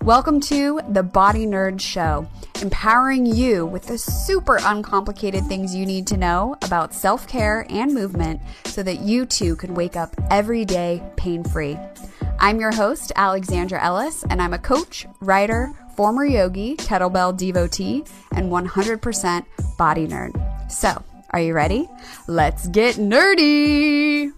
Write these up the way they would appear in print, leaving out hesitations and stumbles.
Welcome to the Body Nerd Show, empowering you with the super uncomplicated things you need to know about self-care and movement so that you too can wake up every day pain-free. I'm your host, Alexandra Ellis, and I'm a coach, writer, former yogi, kettlebell devotee, and 100% body nerd. So, are you ready? Let's get nerdy!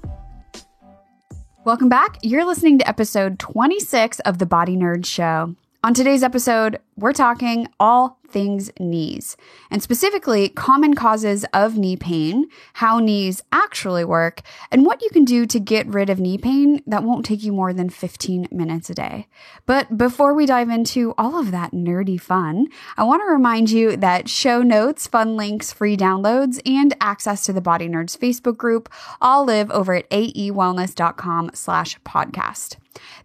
Welcome back. You're listening to episode 26 of the Body Nerd Show. On today's episode, we're talking all things knees, and specifically common causes of knee pain, how knees actually work, and what you can do to get rid of knee pain that won't take you more than 15 minutes a day. But before we dive into all of that nerdy fun, I want to remind you that show notes, fun links, free downloads, and access to the Body Nerds Facebook group all live over at aewellness.com/podcast.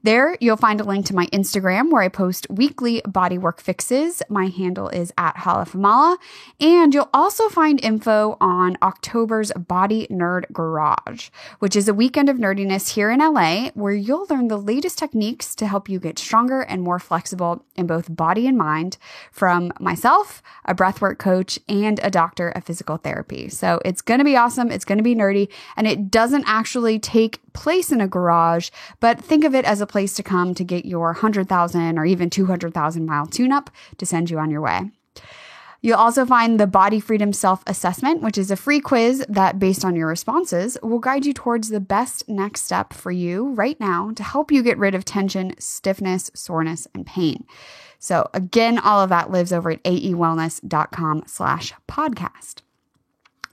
There, you'll find a link to my Instagram where I post weekly bodywork fixes. My handle is @Halafamala. And you'll also find info on October's Body Nerd Garage, which is a weekend of nerdiness here in LA where you'll learn the latest techniques to help you get stronger and more flexible in both body and mind from myself, a breathwork coach, and a doctor of physical therapy. So it's going to be awesome. It's going to be nerdy, and it doesn't actually take place in a garage, but think of it as a place to come to get your 100,000 or even 200,000 mile tune-up to send you on your way. You'll also find the Body Freedom Self-Assessment, which is a free quiz that, based on your responses, will guide you towards the best next step for you right now to help you get rid of tension, stiffness, soreness, and pain. So again, all of that lives over at aewellness.com/podcast.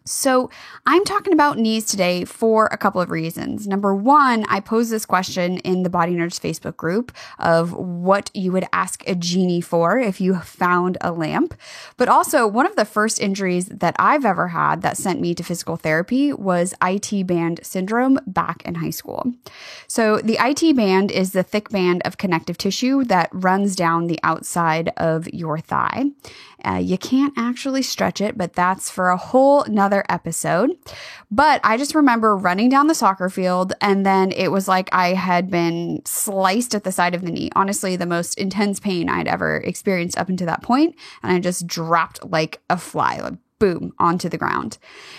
So I'm talking about knees today for a couple of reasons. Number one, I posed this question in the Body Nerds Facebook group of what you would ask a genie for if you found a lamp. But also, one of the first injuries that I've ever had that sent me to physical therapy was IT band syndrome back in high school. So the IT band is the thick band of connective tissue that runs down the outside of your thigh. You can't actually stretch it, but that's for a whole nother episode. But I just remember running down the soccer field, and then it was like I had been sliced at the side of the knee. Honestly, the most intense pain I'd ever experienced up until that point, and I just dropped like a fly, like boom, onto the ground.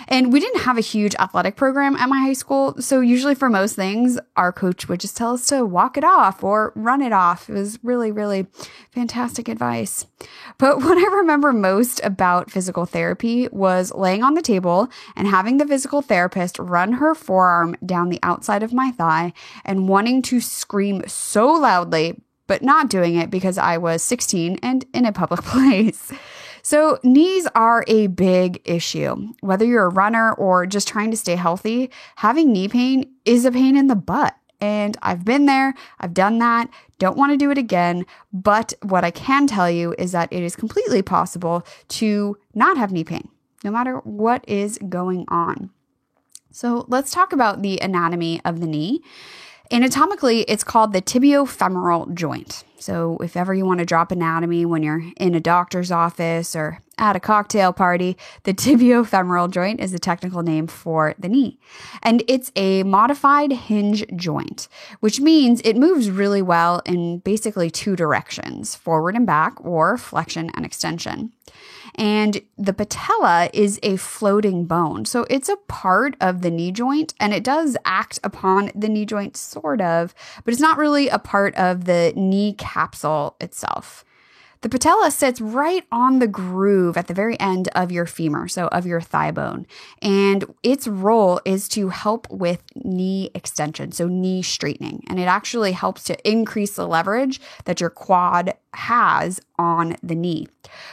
And we didn't have a huge athletic program at my high school, so usually for most things, our coach would just tell us to walk it off or run it off. It was really, really fantastic advice. But what I remember most about physical therapy was laying on the table and having the physical therapist run her forearm down the outside of my thigh and wanting to scream so loudly, but not doing it because I was 16 and in a public place. So knees are a big issue. Whether you're a runner or just trying to stay healthy, having knee pain is a pain in the butt. And I've been there, I've done that, don't want to do it again. But what I can tell you is that it is completely possible to not have knee pain, no matter what is going on. So let's talk about the anatomy of the knee. Anatomically, it's called the tibiofemoral joint. So if ever you want to drop anatomy when you're in a doctor's office or at a cocktail party, the tibiofemoral joint is the technical name for the knee. And it's a modified hinge joint, which means it moves really well in basically two directions, forward and back, or flexion and extension. And the patella is a floating bone. So it's a part of the knee joint, and it does act upon the knee joint sort of, but it's not really a part of the knee capsule itself. The patella sits right on the groove at the very end of your femur, so of your thigh bone. And its role is to help with knee extension, so knee straightening. And it actually helps to increase the leverage that your quad has on the knee.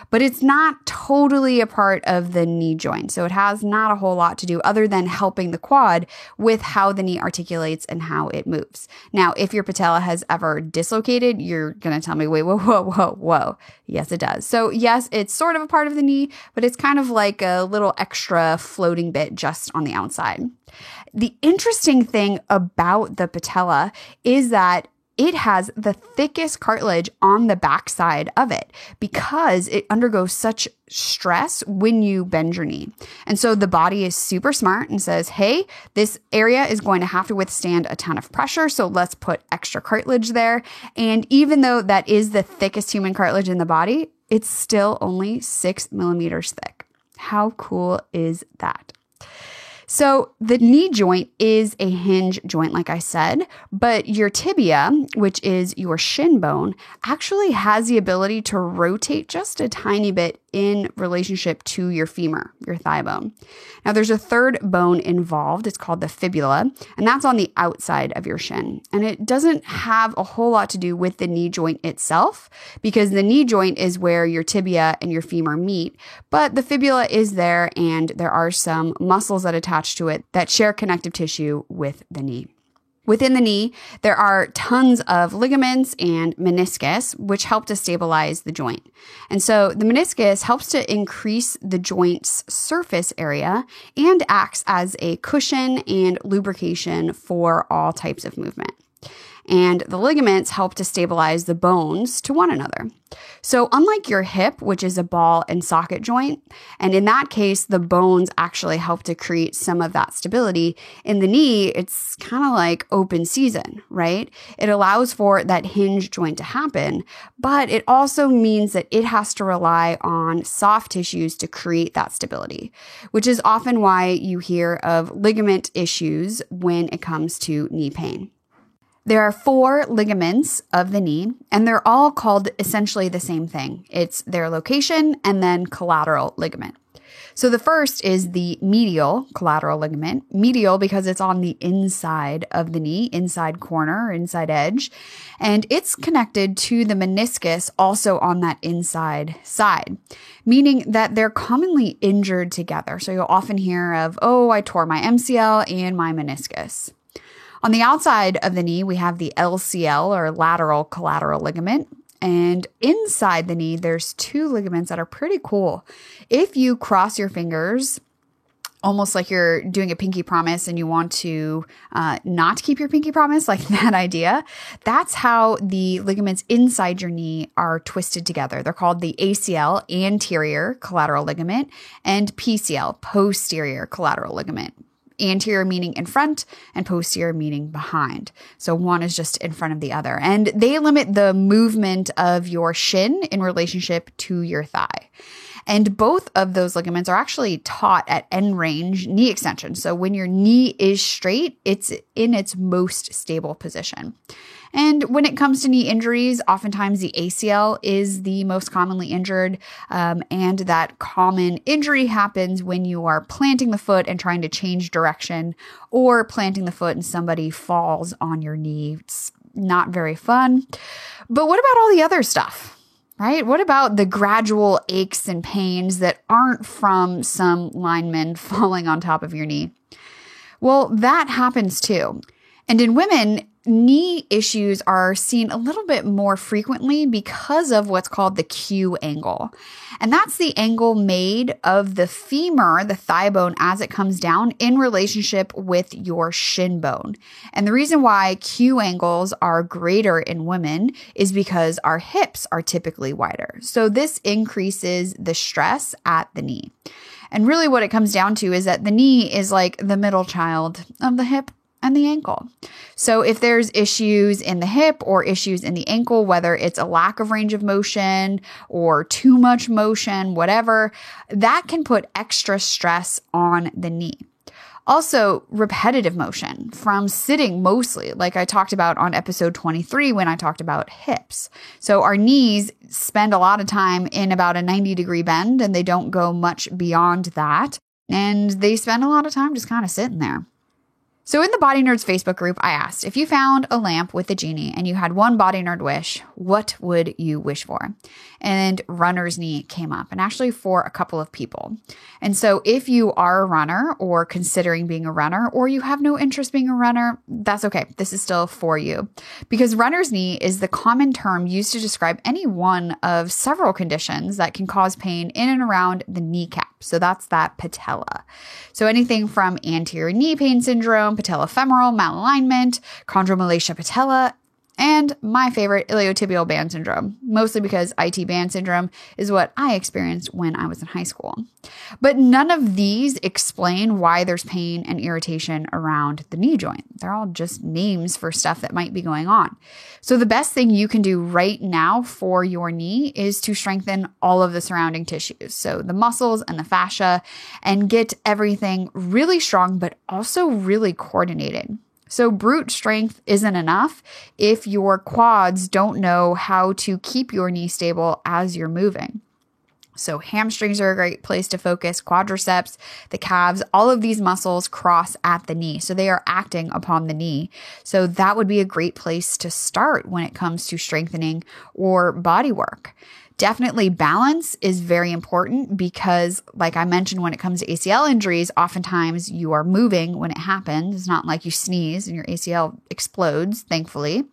But it's not totally a part of the knee joint. So it has not a whole lot to do other than helping the quad with how the knee articulates and how it moves. Now, if your patella has ever dislocated, you're going to tell me, wait, whoa. Yes, it does. So yes, it's sort of a part of the knee, but it's kind of like a little extra floating bit just on the outside. The interesting thing about the patella is that it has the thickest cartilage on the backside of it because it undergoes such stress when you bend your knee. And so the body is super smart and says, hey, this area is going to have to withstand a ton of pressure, so let's put extra cartilage there. And even though that is the thickest human cartilage in the body, it's still only 6 millimeters thick. How cool is that? So the knee joint is a hinge joint, like I said, but your tibia, which is your shin bone, actually has the ability to rotate just a tiny bit in relationship to your femur, your thigh bone. Now there's a third bone involved. It's called the fibula, and that's on the outside of your shin. And it doesn't have a whole lot to do with the knee joint itself because the knee joint is where your tibia and your femur meet, but the fibula is there and there are some muscles that attach to it that share connective tissue with the knee. Within the knee, there are tons of ligaments and meniscus, which help to stabilize the joint. And so the meniscus helps to increase the joint's surface area and acts as a cushion and lubrication for all types of movement. And the ligaments help to stabilize the bones to one another. So unlike your hip, which is a ball and socket joint, and in that case, the bones actually help to create some of that stability, in the knee, it's kind of like open season, right? It allows for that hinge joint to happen, but it also means that it has to rely on soft tissues to create that stability, which is often why you hear of ligament issues when it comes to knee pain. There are 4 ligaments of the knee, and they're all called essentially the same thing. It's their location and then collateral ligament. So the first is the medial collateral ligament. Medial because it's on the inside of the knee, inside corner, inside edge, and it's connected to the meniscus also on that inside side, meaning that they're commonly injured together. So you'll often hear of, oh, I tore my MCL and my meniscus. On the outside of the knee, we have the LCL or lateral collateral ligament. And inside the knee, there's 2 ligaments that are pretty cool. If you cross your fingers, almost like you're doing a pinky promise and you want to not keep your pinky promise, like that idea, that's how the ligaments inside your knee are twisted together. They're called the ACL, anterior collateral ligament, and PCL, posterior collateral ligament. Anterior meaning in front and posterior meaning behind. So one is just in front of the other. And they limit the movement of your shin in relationship to your thigh. And both of those ligaments are actually taut at end range knee extension. So when your knee is straight, it's in its most stable position. And when it comes to knee injuries, oftentimes the ACL is the most commonly injured. And that common injury happens when you are planting the foot and trying to change direction, or planting the foot and somebody falls on your knee. It's not very fun. But what about all the other stuff? Right? What about the gradual aches and pains that aren't from some lineman falling on top of your knee? Well, that happens too. And in women, knee issues are seen a little bit more frequently because of what's called the Q angle. And that's the angle made of the femur, the thigh bone, as it comes down in relationship with your shin bone. And the reason why Q angles are greater in women is because our hips are typically wider. So this increases the stress at the knee. And really what it comes down to is that the knee is like the middle child of the hip and the ankle. So if there's issues in the hip or issues in the ankle, whether it's a lack of range of motion or too much motion, whatever, that can put extra stress on the knee. Also, repetitive motion from sitting mostly, like I talked about on episode 23 when I talked about hips. So our knees spend a lot of time in about a 90-degree bend and they don't go much beyond that. And they spend a lot of time just kind of sitting there. So in the Body Nerds Facebook group, I asked, if you found a lamp with a genie and you had one body nerd wish, what would you wish for? And runner's knee came up, and actually for a couple of people. And so if you are a runner or considering being a runner, or you have no interest being a runner, that's okay. This is still for you, because runner's knee is the common term used to describe any one of several conditions that can cause pain in and around the kneecap. So that's that patella. So anything from anterior knee pain syndrome, patellofemoral malalignment, chondromalacia patella, and my favorite, iliotibial band syndrome, mostly because IT band syndrome is what I experienced when I was in high school. But none of these explain why there's pain and irritation around the knee joint. They're all just names for stuff that might be going on. So the best thing you can do right now for your knee is to strengthen all of the surrounding tissues. So the muscles and the fascia, and get everything really strong, but also really coordinated. So brute strength isn't enough if your quads don't know how to keep your knee stable as you're moving. So hamstrings are a great place to focus, quadriceps, the calves, all of these muscles cross at the knee. So they are acting upon the knee. So that would be a great place to start when it comes to strengthening or body work. Definitely balance is very important because, like I mentioned, when it comes to ACL injuries, oftentimes you are moving when it happens. It's not like you sneeze and your ACL explodes, thankfully.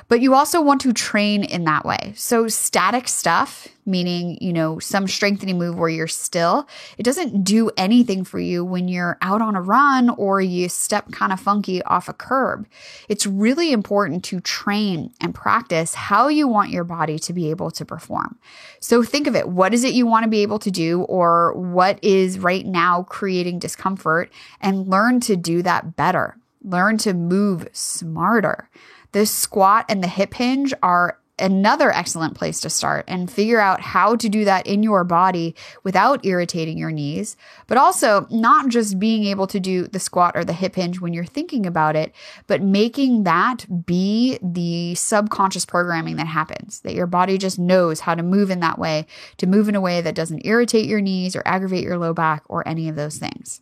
But you also want to train in that way. So static stuff, meaning, some strengthening move where you're still, it doesn't do anything for you when you're out on a run or you step kind of funky off a curb. It's really important to train and practice how you want your body to be able to perform. So think of it. What is it you want to be able to do, or what is right now creating discomfort, and learn to do that better. Learn to move smarter. The squat and the hip hinge are another excellent place to start, and figure out how to do that in your body without irritating your knees, but also not just being able to do the squat or the hip hinge when you're thinking about it, but making that be the subconscious programming that happens, that your body just knows how to move in that way, to move in a way that doesn't irritate your knees or aggravate your low back or any of those things.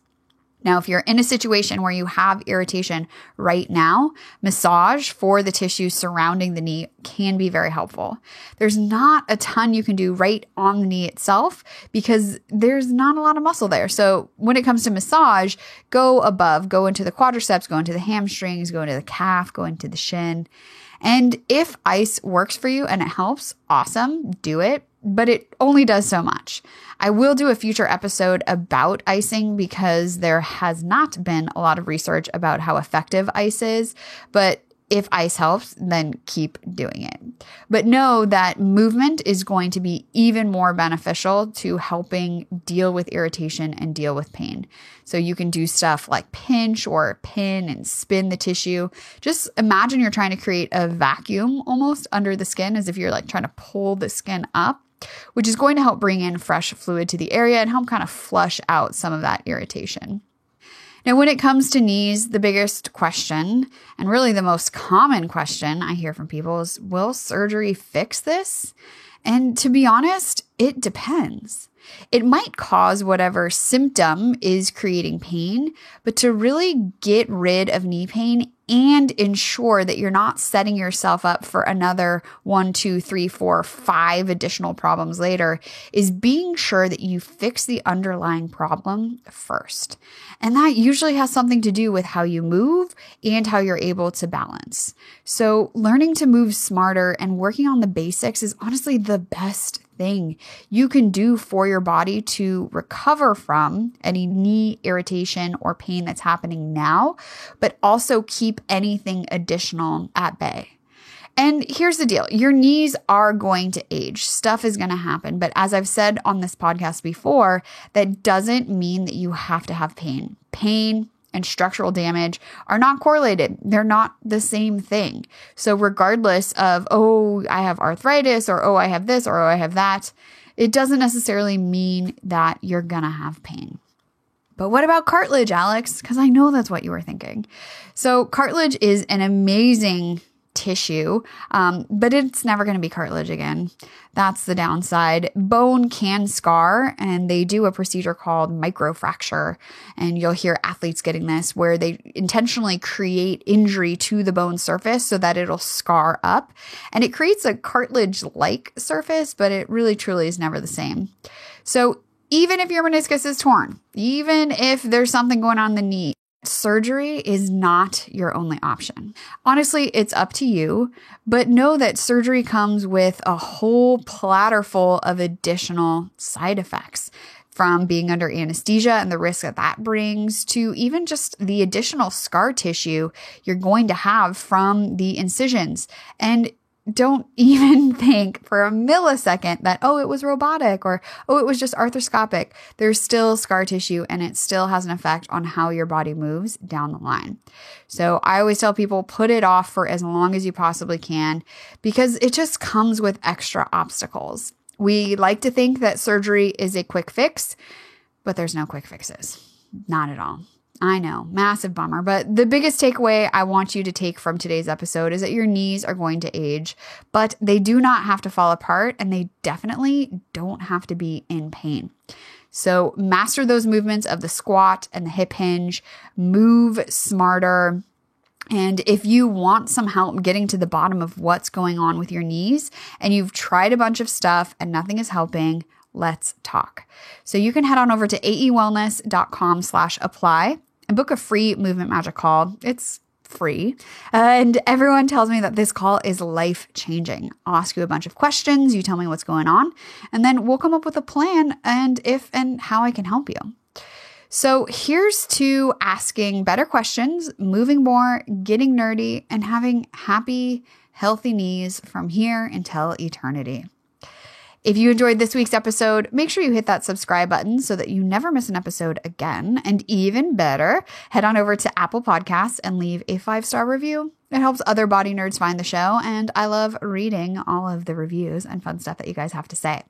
Now, if you're in a situation where you have irritation right now, massage for the tissues surrounding the knee can be very helpful. There's not a ton you can do right on the knee itself because there's not a lot of muscle there. So when it comes to massage, go above, go into the quadriceps, go into the hamstrings, go into the calf, go into the shin. And if ice works for you and it helps, awesome, do it. But it only does so much. I will do a future episode about icing because there has not been a lot of research about how effective ice is, but if ice helps, then keep doing it. But know that movement is going to be even more beneficial to helping deal with irritation and deal with pain. So you can do stuff like pinch or pin and spin the tissue. Just imagine you're trying to create a vacuum almost under the skin, as if you're like trying to pull the skin up, which is going to help bring in fresh fluid to the area and help kind of flush out some of that irritation. Now, when it comes to knees, the biggest question, and really the most common question I hear from people is, will surgery fix this? And to be honest, it depends. It might cause whatever symptom is creating pain, but to really get rid of knee pain and ensure that you're not setting yourself up for another 1, 2, 3, 4, 5 additional problems later is being sure that you fix the underlying problem first. And that usually has something to do with how you move and how you're able to balance. So learning to move smarter and working on the basics is honestly the best thing you can do for your body to recover from any knee irritation or pain that's happening now, but also keep anything additional at bay. And here's the deal. Your knees are going to age. Stuff is going to happen. But as I've said on this podcast before, that doesn't mean that you have to have pain. Pain and structural damage are not correlated. They're not the same thing. So regardless of, oh, I have arthritis, or oh, I have this, or oh, I have that, it doesn't necessarily mean that you're going to have pain. But what about cartilage, Alex? Because I know that's what you were thinking. So cartilage is an amazing tissue, but it's never going to be cartilage again. That's the downside. Bone can scar, and they do a procedure called microfracture. And you'll hear athletes getting this, where they intentionally create injury to the bone surface so that it'll scar up. And it creates a cartilage-like surface, but it really truly is never the same. So even if your meniscus is torn, even if there's something going on in the knee, surgery is not your only option. Honestly, it's up to you, but know that surgery comes with a whole platter full of additional side effects. from being under anesthesia and the risk that that brings to even just the additional scar tissue you're going to have from the incisions. And don't even think for a millisecond that, oh, it was robotic or, oh, it was just arthroscopic. There's still scar tissue and it still has an effect on how your body moves down the line. So I always tell people, put it off for as long as you possibly can because it just comes with extra obstacles. We like to think that surgery is a quick fix, but there's no quick fixes. Not at all. I know, massive bummer. But the biggest takeaway I want you to take from today's episode is that your knees are going to age, but they do not have to fall apart and they definitely don't have to be in pain. So master those movements of the squat and the hip hinge, move smarter. And if you want some help getting to the bottom of what's going on with your knees and you've tried a bunch of stuff and nothing is helping, let's talk. So you can head on over to aewellness.com/apply and book a free Movement Magic call. It's free. And everyone tells me that this call is life-changing. I'll ask you a bunch of questions. You tell me what's going on, and then we'll come up with a plan and if and how I can help you. So here's to asking better questions, moving more, getting nerdy, and having happy, healthy knees from here until eternity. If you enjoyed this week's episode, make sure you hit that subscribe button so that you never miss an episode again. And even better, head on over to Apple Podcasts and leave a 5-star review. It helps other body nerds find the show, and I love reading all of the reviews and fun stuff that you guys have to say.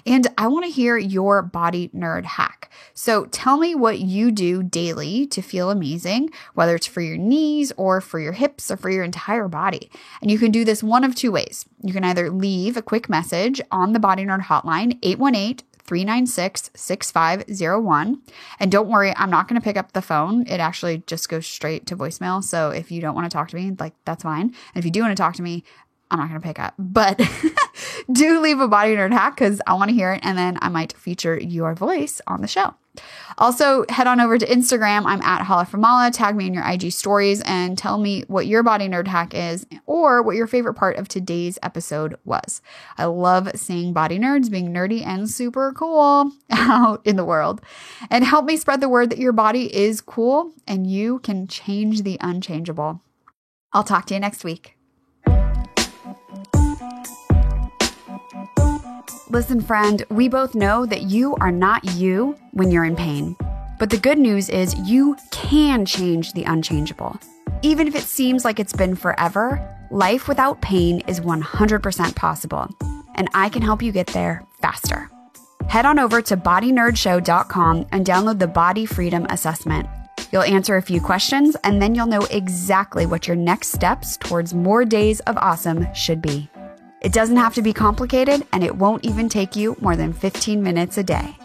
And I want to hear your body nerd hack. So tell me what you do daily to feel amazing, whether it's for your knees or for your hips or for your entire body. And you can do this one of two ways. You can either leave a quick message on the Body Nerd hotline, 818-396-6501. And don't worry, I'm not going to pick up the phone. It actually just goes straight to voicemail. So if you don't want to talk to me, that's fine. And if you do want to talk to me, I'm not going to pick up. But do leave a body nerd hack because I want to hear it. And then I might feature your voice on the show. Also, head on over to Instagram. I'm at Hala from Mala. Tag me in your IG stories and tell me what your body nerd hack is or what your favorite part of today's episode was. I love seeing body nerds being nerdy and super cool out in the world. And help me spread the word that your body is cool and you can change the unchangeable. I'll talk to you next week. Listen, friend, we both know that you are not you when you're in pain. But the good news is you can change the unchangeable. Even if it seems like it's been forever, life without pain is 100% possible. And I can help you get there faster. Head on over to bodynerdshow.com and download the Body Freedom Assessment. You'll answer a few questions and then you'll know exactly what your next steps towards more days of awesome should be. It doesn't have to be complicated, and it won't even take you more than 15 minutes a day.